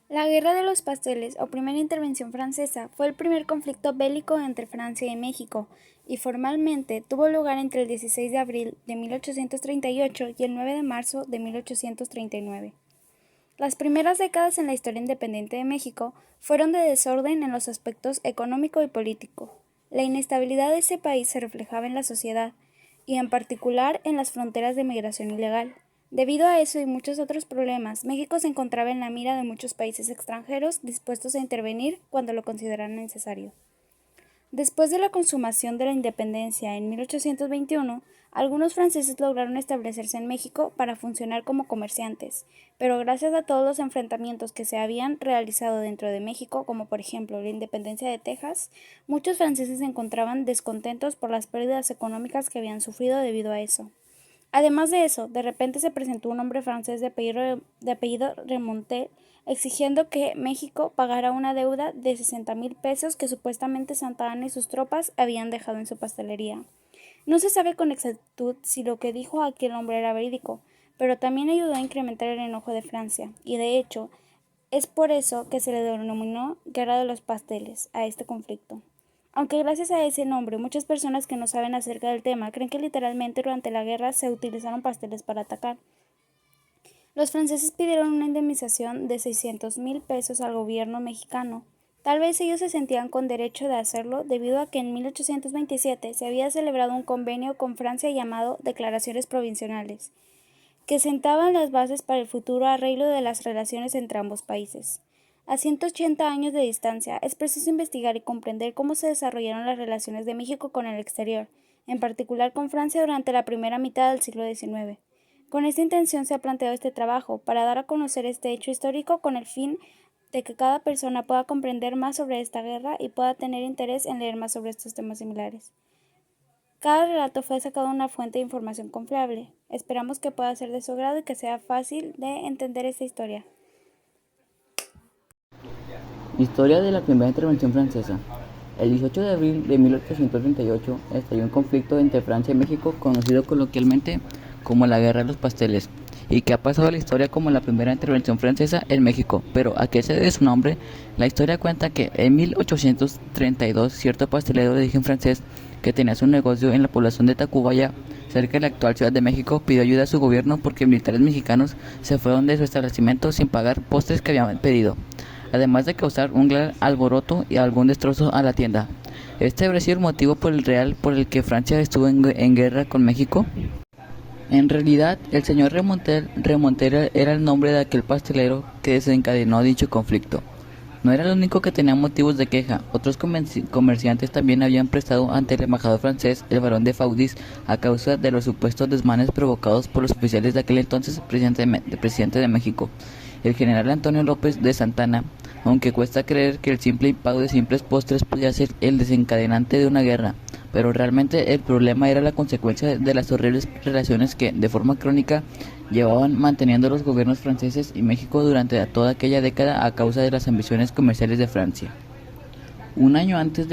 La Guerra de los Pasteles, o Primera Intervención Francesa, fue el primer conflicto bélico entre Francia y México, y formalmente tuvo lugar entre el 16 de abril de 1838 y el 9 de marzo de 1839. Las primeras décadas en la historia independiente de México fueron de desorden en los aspectos económico y político. La inestabilidad de ese país se reflejaba en la sociedad, y en particular en las fronteras de migración ilegal. Debido a eso y muchos otros problemas, México se encontraba en la mira de muchos países extranjeros dispuestos a intervenir cuando lo consideraran necesario. Después de la consumación de la independencia en 1821, algunos franceses lograron establecerse en México para funcionar como comerciantes, pero gracias a todos los enfrentamientos que se habían realizado dentro de México, como por ejemplo la independencia de Texas, muchos franceses se encontraban descontentos por las pérdidas económicas que habían sufrido debido a eso. Además de eso, de repente se presentó un hombre francés de apellido Remontel exigiendo que México pagara una deuda de 60,000 pesos que supuestamente Santa Anna y sus tropas habían dejado en su pastelería. No se sabe con exactitud si lo que dijo aquel hombre era verídico, pero también ayudó a incrementar el enojo de Francia, y de hecho, es por eso que se le denominó Guerra de los Pasteles a este conflicto. Aunque gracias a ese nombre muchas personas que no saben acerca del tema creen que literalmente durante la guerra se utilizaron pasteles para atacar. Los franceses pidieron una indemnización de 600,000 pesos al gobierno mexicano. Tal vez ellos se sentían con derecho de hacerlo debido a que en 1827 se había celebrado un convenio con Francia llamado Declaraciones Provisionales, que sentaban las bases para el futuro arreglo de las relaciones entre ambos países. A 180 años de distancia, es preciso investigar y comprender cómo se desarrollaron las relaciones de México con el exterior, en particular con Francia durante la primera mitad del siglo XIX. Con esta intención se ha planteado este trabajo, para dar a conocer este hecho histórico con el fin de que cada persona pueda comprender más sobre esta guerra y pueda tener interés en leer más sobre estos temas similares. Cada relato fue sacado de una fuente de información confiable. Esperamos que pueda ser de su agrado y que sea fácil de entender esta historia. Historia de la primera intervención francesa. El 18 de abril de 1838 estalló un conflicto entre Francia y México conocido coloquialmente como la Guerra de los Pasteles y que ha pasado a la historia como la primera intervención francesa en México. Pero ¿a qué se debe su nombre? La historia cuenta que en 1832 cierto pastelero de origen francés que tenía su negocio en la población de Tacubaya, cerca de la actual Ciudad de México, pidió ayuda a su gobierno porque militares mexicanos se fueron de su establecimiento sin pagar postres que habían pedido, además de causar un gran alboroto y algún destrozo a la tienda. Este habría sido el motivo por el que Francia estuvo en guerra con México. En realidad, el señor Remontera era el nombre de aquel pastelero que desencadenó dicho conflicto. No era el único que tenía motivos de queja. Otros comerciantes también habían prestado ante el embajador francés, el barón de Faudis, a causa de los supuestos desmanes provocados por los oficiales de aquel entonces presidente de México, el general Antonio López de Santana, aunque cuesta creer que el simple impago de simples postres podía ser el desencadenante de una guerra, pero realmente el problema era la consecuencia de las horribles relaciones que, de forma crónica, llevaban manteniendo los gobiernos franceses y México durante toda aquella década a causa de las ambiciones comerciales de Francia. Un año antes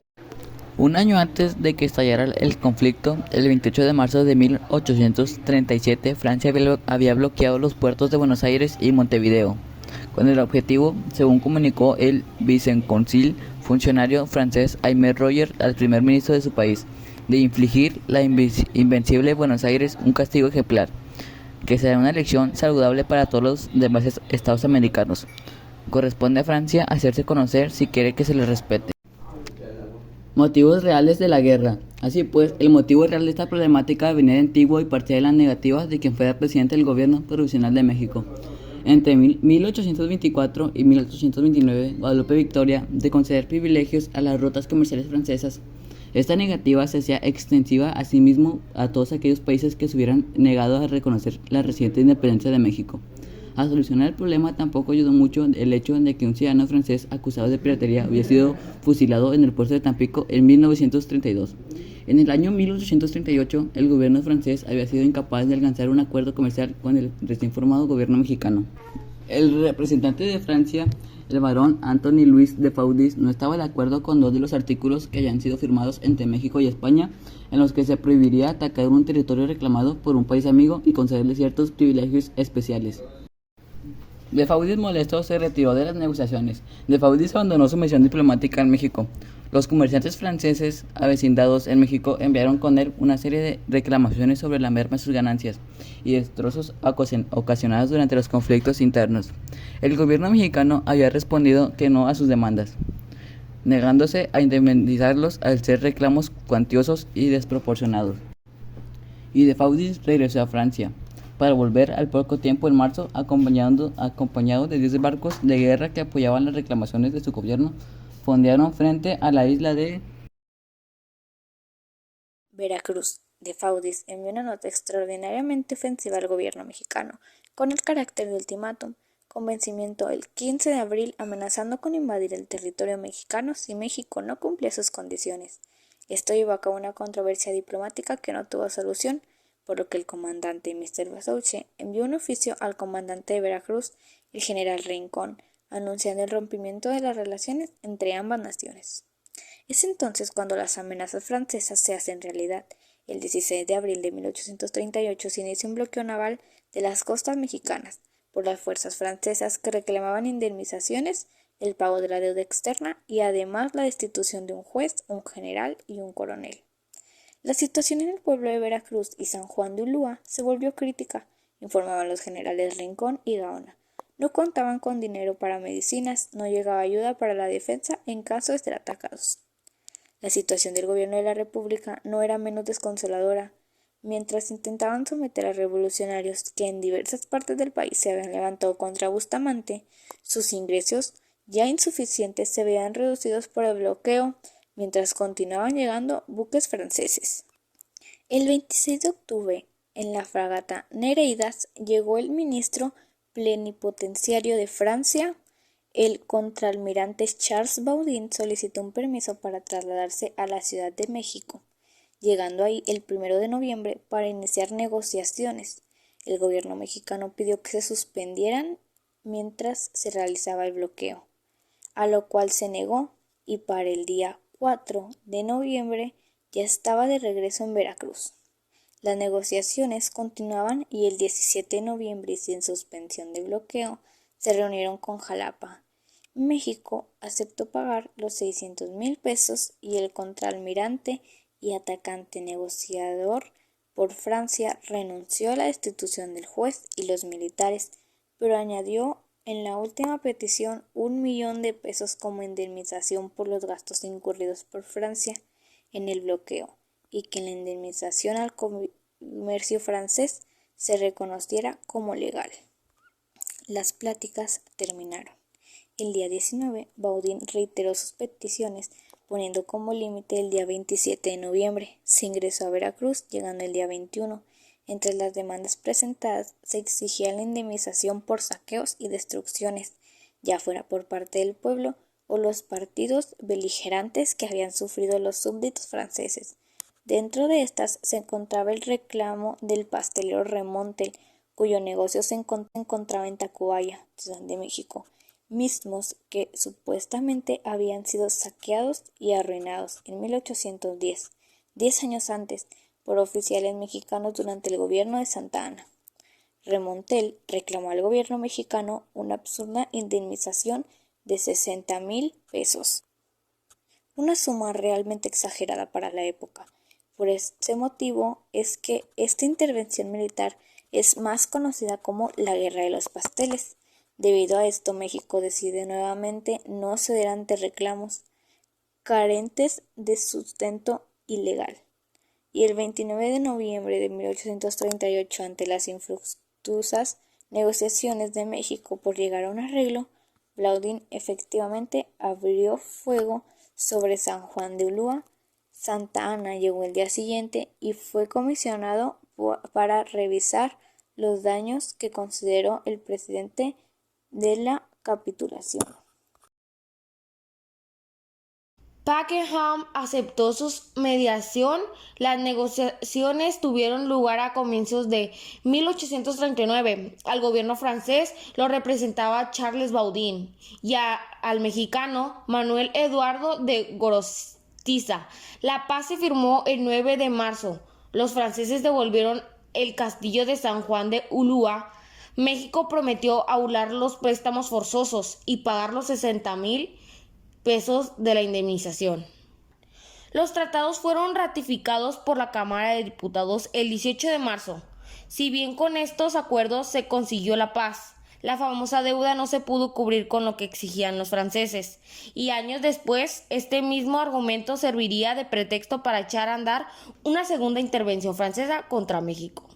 de que estallara el conflicto, el 28 de marzo de 1837, Francia había bloqueado los puertos de Buenos Aires y Montevideo, con el objetivo, según comunicó el vicencónsul funcionario francés Aimé Roger al primer ministro de su país, de infligir la invencible Buenos Aires un castigo ejemplar, que será una lección saludable para todos los demás estados americanos. Corresponde a Francia hacerse conocer si quiere que se le respete. Motivos reales de la guerra. Así pues, el motivo real de esta problemática venía de antiguo y partía de las negativas de quien fuera presidente del gobierno provisional de México. Entre 1824 y 1829, Guadalupe Victoria, de conceder privilegios a las rutas comerciales francesas. Esta negativa se hacía extensiva asimismo a todos aquellos países que se hubieran negado a reconocer la reciente independencia de México. A solucionar el problema tampoco ayudó mucho el hecho de que un ciudadano francés acusado de piratería había sido fusilado en el puerto de Tampico en 1932. En el año 1838, el gobierno francés había sido incapaz de alcanzar un acuerdo comercial con el recién formado gobierno mexicano. El representante de Francia, el barón Anthony Louis de Faudis, no estaba de acuerdo con dos de los artículos que habían sido firmados entre México y España, en los que se prohibiría atacar un territorio reclamado por un país amigo y concederle ciertos privilegios especiales. De Faudis molesto se retiró de las negociaciones. De Faudis abandonó su misión diplomática en México. Los comerciantes franceses avecindados en México enviaron con él una serie de reclamaciones sobre la merma de sus ganancias y destrozos ocasionados durante los conflictos internos. El gobierno mexicano había respondido que no a sus demandas, negándose a indemnizarlos al ser reclamos cuantiosos y desproporcionados. Y de Faudis regresó a Francia, para volver al poco tiempo en marzo acompañado de 10 barcos de guerra que apoyaban las reclamaciones de su gobierno, fondearon frente a la isla de Veracruz. De Faudis envió una nota extraordinariamente ofensiva al gobierno mexicano, con el carácter de ultimátum, con vencimiento el 15 de abril, amenazando con invadir el territorio mexicano si México no cumplía sus condiciones. Esto llevó a cabo una controversia diplomática que no tuvo solución, por lo que el comandante Mr. Basouche envió un oficio al comandante de Veracruz, el general Rincón, anunciando el rompimiento de las relaciones entre ambas naciones. Es entonces cuando las amenazas francesas se hacen realidad. El 16 de abril de 1838 se inicia un bloqueo naval de las costas mexicanas por las fuerzas francesas que reclamaban indemnizaciones, el pago de la deuda externa y además la destitución de un juez, un general y un coronel. La situación en el pueblo de Veracruz y San Juan de Ulúa se volvió crítica, informaban los generales Rincón y Gaona. No contaban con dinero para medicinas, no llegaba ayuda para la defensa en caso de ser atacados. La situación del gobierno de la República no era menos desconsoladora. Mientras intentaban someter a revolucionarios que en diversas partes del país se habían levantado contra Bustamante, sus ingresos, ya insuficientes, se veían reducidos por el bloqueo, mientras continuaban llegando buques franceses. El 26 de octubre, en la fragata Nereidas, llegó el ministro plenipotenciario de Francia. El contraalmirante Charles Baudin solicitó un permiso para trasladarse a la Ciudad de México, llegando ahí el 1 de noviembre para iniciar negociaciones. El gobierno mexicano pidió que se suspendieran mientras se realizaba el bloqueo, a lo cual se negó, y para el día 4 de noviembre ya estaba de regreso en Veracruz. Las negociaciones continuaban y el 17 de noviembre, sin suspensión de bloqueo, se reunieron con Jalapa. México aceptó pagar los 600,000 pesos y el contraalmirante y atacante negociador por Francia renunció a la destitución del juez y los militares, pero añadió en la última petición 1,000,000 de pesos como indemnización por los gastos incurridos por Francia en el bloqueo y que la indemnización al comercio francés se reconociera como legal. Las pláticas terminaron. El día 19, Baudin reiteró sus peticiones, poniendo como límite el día 27 de noviembre. Se ingresó a Veracruz, llegando el día 21. Entre las demandas presentadas se exigía la indemnización por saqueos y destrucciones, ya fuera por parte del pueblo o los partidos beligerantes que habían sufrido los súbditos franceses. Dentro de estas se encontraba el reclamo del pastelero Remontel, cuyo negocio se encontraba en Tacubaya, Ciudad de México, mismos que supuestamente habían sido saqueados y arruinados en 1810, 10 años antes, por oficiales mexicanos durante el gobierno de Santa Anna. Remontel reclamó al gobierno mexicano una absurda indemnización de 60,000 pesos, una suma realmente exagerada para la época. Por este motivo es que esta intervención militar es más conocida como la Guerra de los Pasteles. Debido a esto, México decide nuevamente no ceder ante reclamos carentes de sustento ilegal. Y el 29 de noviembre de 1838, ante las infructuosas negociaciones de México por llegar a un arreglo, Baudin efectivamente abrió fuego sobre San Juan de Ulúa. Santa Anna llegó el día siguiente y fue comisionado para revisar los daños que consideró el presidente de la capitulación. Pakenham aceptó su mediación. Las negociaciones tuvieron lugar a comienzos de 1839. Al gobierno francés lo representaba Charles Baudin y al mexicano Manuel Eduardo de Gorostiza. La paz se firmó el 9 de marzo. Los franceses devolvieron el castillo de San Juan de Ulúa México prometió anular los préstamos forzosos y pagar los 60,000 pesos de la indemnización. Los tratados fueron ratificados por la Cámara de Diputados el 18 de marzo. Si bien con estos acuerdos se consiguió la paz, la famosa deuda no se pudo cubrir con lo que exigían los franceses, y años después este mismo argumento serviría de pretexto para echar a andar una segunda intervención francesa contra México.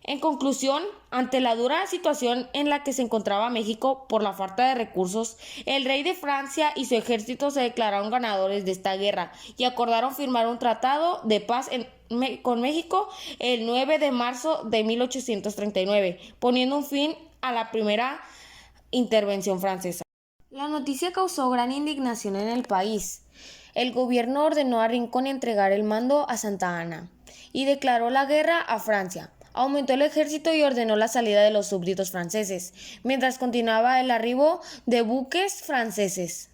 En conclusión, ante la dura situación en la que se encontraba México por la falta de recursos, el rey de Francia y su ejército se declararon ganadores de esta guerra y acordaron firmar un tratado de paz con México el 9 de marzo de 1839, poniendo un fin a la primera intervención francesa. La noticia causó gran indignación en el país. El gobierno ordenó a Rincón entregar el mando a Santa Anna y declaró la guerra a Francia. Aumentó el ejército y ordenó la salida de los súbditos franceses, mientras continuaba el arribo de buques franceses.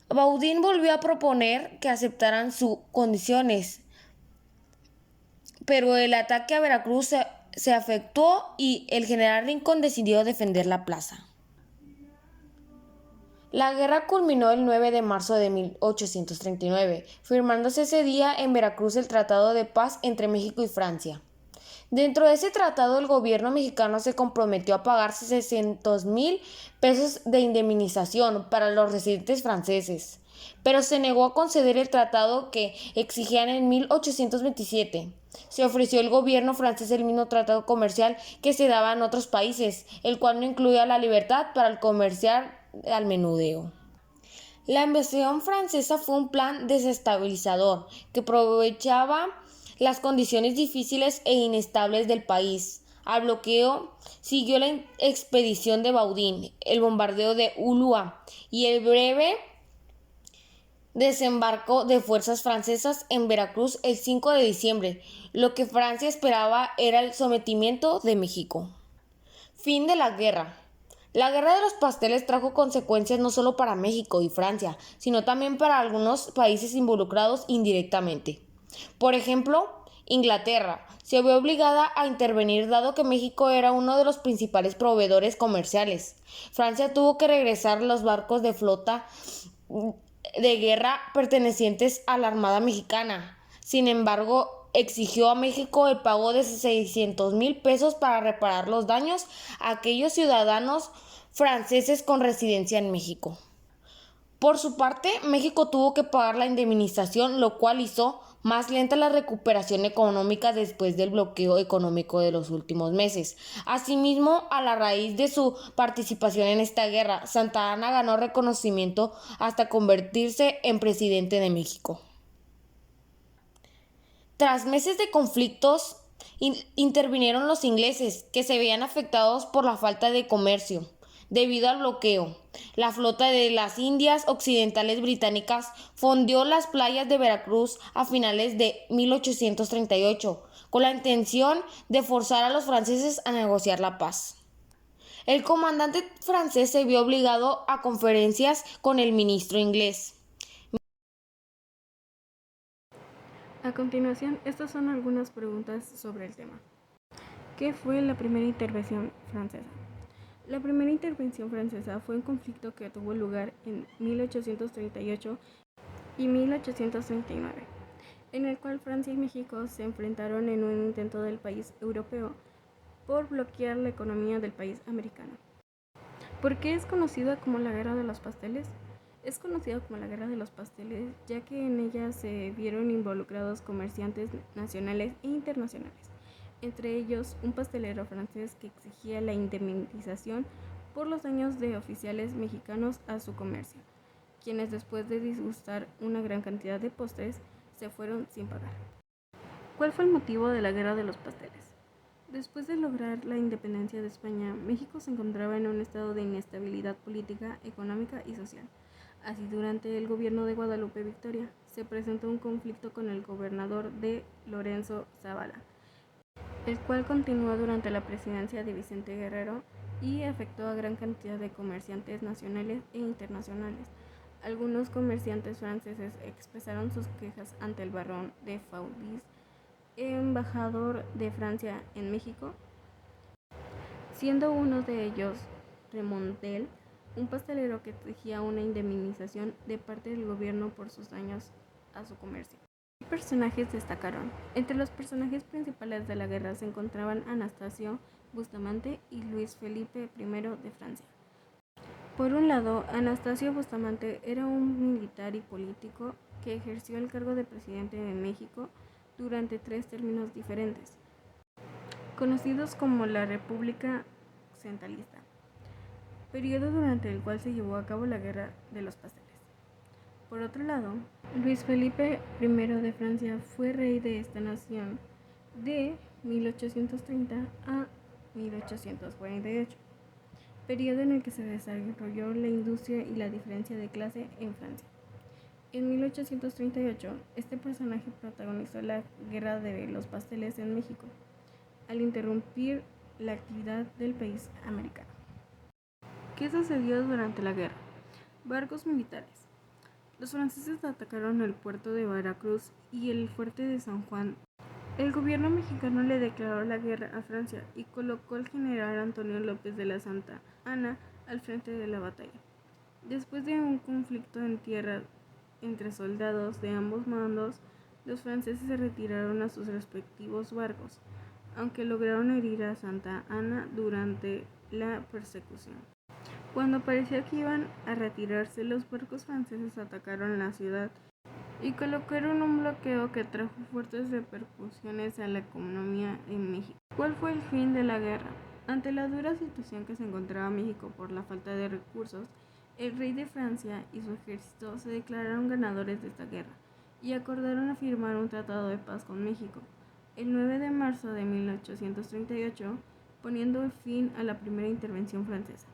Baudin volvió a proponer que aceptaran sus condiciones, pero el ataque a Veracruz se efectuó y el general Rincón decidió defender la plaza. La guerra culminó el 9 de marzo de 1839, firmándose ese día en Veracruz el Tratado de Paz entre México y Francia. Dentro de ese tratado, el gobierno mexicano se comprometió a pagar 600,000 pesos de indemnización para los residentes franceses, pero se negó a conceder el tratado que exigían en 1827. Se ofreció al gobierno francés el mismo tratado comercial que se daba en otros países, el cual no incluía la libertad para el comerciar al menudeo. La invasión francesa fue un plan desestabilizador que aprovechaba las condiciones difíciles e inestables del país. Al bloqueo siguió la expedición de Baudin, el bombardeo de Ulúa y el breve desembarco de fuerzas francesas en Veracruz el 5 de diciembre. Lo que Francia esperaba era el sometimiento de México. Fin de la guerra. La guerra de los pasteles trajo consecuencias no solo para México y Francia, sino también para algunos países involucrados indirectamente. Por ejemplo, Inglaterra se vio obligada a intervenir dado que México era uno de los principales proveedores comerciales. Francia tuvo que regresar los barcos de flota de guerra pertenecientes a la Armada Mexicana. Sin embargo, exigió a México el pago de 600,000 pesos para reparar los daños a aquellos ciudadanos franceses con residencia en México. Por su parte, México tuvo que pagar la indemnización, lo cual hizo más lenta la recuperación económica después del bloqueo económico de los últimos meses. Asimismo, a la raíz de su participación en esta guerra, Santa Anna ganó reconocimiento hasta convertirse en presidente de México. Tras meses de conflictos, intervinieron los ingleses, que se veían afectados por la falta de comercio. Debido al bloqueo, la flota de las Indias Occidentales Británicas fondeó las playas de Veracruz a finales de 1838, con la intención de forzar a los franceses a negociar la paz. El comandante francés se vio obligado a conferencias con el ministro inglés. A continuación, estas son algunas preguntas sobre el tema. ¿Qué fue la primera intervención francesa? La primera intervención francesa fue un conflicto que tuvo lugar en 1838 y 1839, en el cual Francia y México se enfrentaron en un intento del país europeo por bloquear la economía del país americano. ¿Por qué es conocida como la Guerra de los Pasteles? Es conocida como la Guerra de los Pasteles ya que en ella se vieron involucrados comerciantes nacionales e internacionales, entre ellos un pastelero francés que exigía la indemnización por los daños de oficiales mexicanos a su comercio, quienes después de disgustar una gran cantidad de postres se fueron sin pagar. ¿Cuál fue el motivo de la Guerra de los Pasteles? Después de lograr la independencia de España, México se encontraba en un estado de inestabilidad política, económica y social. Así, durante el gobierno de Guadalupe Victoria, se presentó un conflicto con el gobernador de Lorenzo Zavala, el cual continuó durante la presidencia de Vicente Guerrero y afectó a gran cantidad de comerciantes nacionales e internacionales. Algunos comerciantes franceses expresaron sus quejas ante el barón de Foix, embajador de Francia en México, siendo uno de ellos Remontel, un pastelero que exigía una indemnización de parte del gobierno por sus daños a su comercio. ¿Qué personajes destacaron? Entre los personajes principales de la guerra se encontraban Anastasio Bustamante y Luis Felipe I de Francia. Por un lado, Anastasio Bustamante era un militar y político que ejerció el cargo de presidente de México durante 3 términos diferentes, conocidos como la República Centralista, periodo durante el cual se llevó a cabo la Guerra de los Pasteles. Por otro lado, Luis Felipe I de Francia fue rey de esta nación de 1830 a 1848, periodo en el que se desarrolló la industria y la diferencia de clase en Francia. En 1838, este personaje protagonizó la Guerra de los Pasteles en México, al interrumpir la actividad del país americano. ¿Qué sucedió durante la guerra? Barcos militares. Los franceses atacaron el puerto de Veracruz y el fuerte de San Juan. El gobierno mexicano le declaró la guerra a Francia y colocó al general Antonio López de la Santa Anna al frente de la batalla. Después de un conflicto en tierra entre soldados de ambos bandos, los franceses se retiraron a sus respectivos barcos, aunque lograron herir a Santa Anna durante la persecución. Cuando parecía que iban a retirarse, los barcos franceses atacaron la ciudad y colocaron un bloqueo que trajo fuertes repercusiones a la economía en México. ¿Cuál fue el fin de la guerra? Ante la dura situación que se encontraba México por la falta de recursos, el rey de Francia y su ejército se declararon ganadores de esta guerra y acordaron firmar un tratado de paz con México el 9 de marzo de 1838, poniendo fin a la primera intervención francesa.